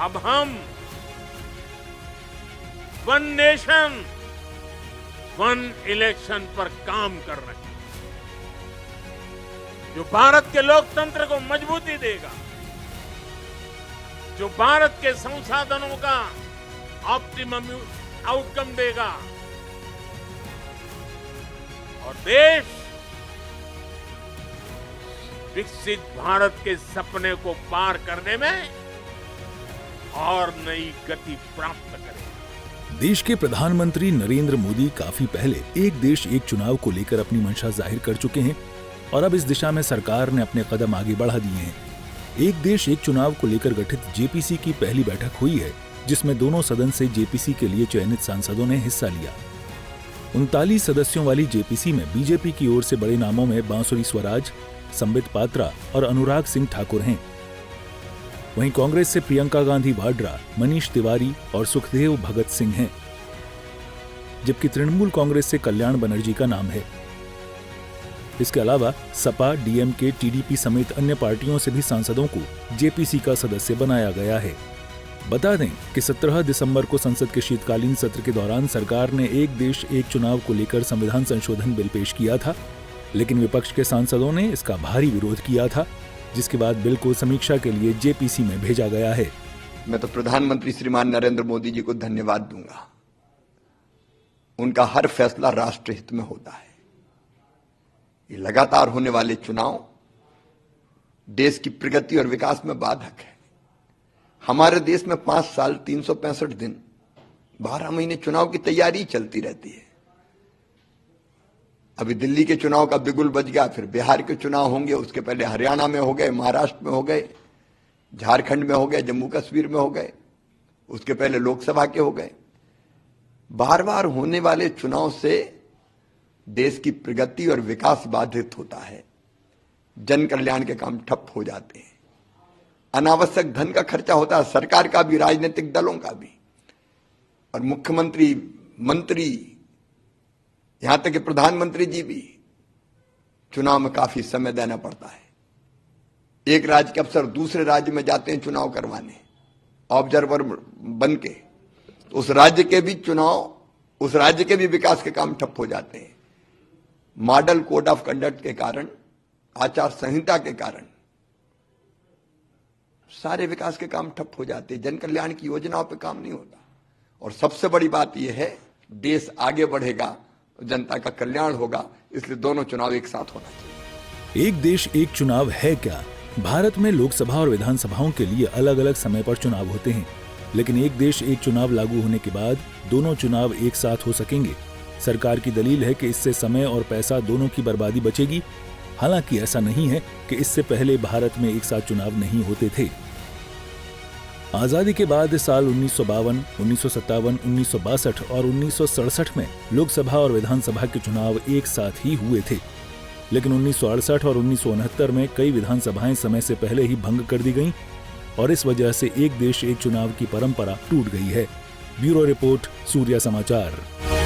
अब हम one nation one election पर काम कर रहे हैं, जो भारत के लोकतंत्र को मजबूती देगा, जो भारत के संसाधनों का ऑप्टिमम आउटकम देगा और देश विकसित भारत के सपने को पार करने में और नई गति प्राप्त करेगा। देश के प्रधानमंत्री नरेंद्र मोदी काफी पहले एक देश एक चुनाव को लेकर अपनी मंशा जाहिर कर चुके हैं और अब इस दिशा में सरकार ने अपने कदम आगे बढ़ा दिए हैं। एक देश एक चुनाव को लेकर गठित जेपीसी की पहली बैठक हुई है, जिसमें दोनों सदन से जेपीसी के लिए चयनित सांसदों ने हिस्सा लिया। 39 सदस्यों वाली जेपीसी में बीजेपी की ओर से बड़े नामों में बांसुरी स्वराज, संबित पात्रा और अनुराग सिंह ठाकुर हैं। वहीं कांग्रेस से प्रियंका गांधी वाड्रा, मनीष तिवारी और सुखदेव भगत सिंह हैं, जबकि तृणमूल कांग्रेस से कल्याण बनर्जी का नाम है। इसके अलावा सपा, डीएमके, टीडीपी समेत अन्य पार्टियों से भी सांसदों को जेपीसी का सदस्य बनाया गया है। बता दें कि 17 दिसंबर को संसद के शीतकालीन सत्र के दौरान सरकार ने एक देश एक चुनाव को लेकर संविधान संशोधन बिल पेश किया था, लेकिन विपक्ष के सांसदों ने इसका भारी विरोध किया था, जिसके बाद बिल को समीक्षा के लिए जेपीसी में भेजा गया है। मैं तो प्रधानमंत्री श्रीमान नरेंद्र मोदी जी को धन्यवाद दूंगा। उनका हर फैसला राष्ट्र हित में होता है। ये लगातार होने वाले चुनाव देश की प्रगति और विकास में बाधक है। हमारे देश में 5 साल 365 दिन 12 महीने चुनाव की तैयारी चलती रहती है। अभी दिल्ली के चुनाव का बिगुल बज गया, फिर बिहार के चुनाव होंगे, उसके पहले हरियाणा में हो गए, महाराष्ट्र में हो गए, झारखंड में हो गए, जम्मू कश्मीर में हो गए, उसके पहले लोकसभा के हो गए। बार बार होने वाले चुनाव से देश की प्रगति और विकास बाधित होता है। जन कल्याण के काम ठप हो जाते हैं। अनावश्यक धन का खर्चा होता है, सरकार का भी, राजनीतिक दलों का भी, और मुख्यमंत्री, मंत्री, यहां तक कि प्रधानमंत्री जी भी चुनाव में काफी समय देना पड़ता है। एक राज्य के अफसर दूसरे राज्य में जाते हैं चुनाव करवाने, ऑब्जर्वर बन के, तो उस राज्य के भी चुनाव, उस राज्य के भी विकास के काम ठप हो जाते हैं। मॉडल कोड ऑफ कंडक्ट के कारण, आचार संहिता के कारण सारे विकास के काम ठप हो जाते हैं। जन कल्याण की योजनाओं पे काम नहीं होता। और सबसे बड़ी बात यह है, देश आगे बढ़ेगा, जनता का कल्याण होगा, इसलिए दोनों चुनाव एक साथ होना चाहिए। एक देश एक चुनाव है क्या? भारत में लोकसभा और विधानसभाओं के लिए अलग अलग समय पर चुनाव होते हैं, लेकिन एक देश एक चुनाव लागू होने के बाद दोनों चुनाव एक साथ हो सकेंगे। सरकार की दलील है कि इससे समय और पैसा दोनों की बर्बादी बचेगी। हालांकि ऐसा नहीं है कि इससे पहले भारत में एक साथ चुनाव नहीं होते थे। आजादी के बाद साल 1952, 1957, 1962 और 1967 में लोकसभा और विधानसभा के चुनाव एक साथ ही हुए थे, लेकिन 1968 और 1969 में कई विधानसभाएं समय से पहले ही भंग कर दी गईं और इस वजह से एक देश एक चुनाव की परंपरा टूट गई है। ब्यूरो रिपोर्ट, सूर्या समाचार।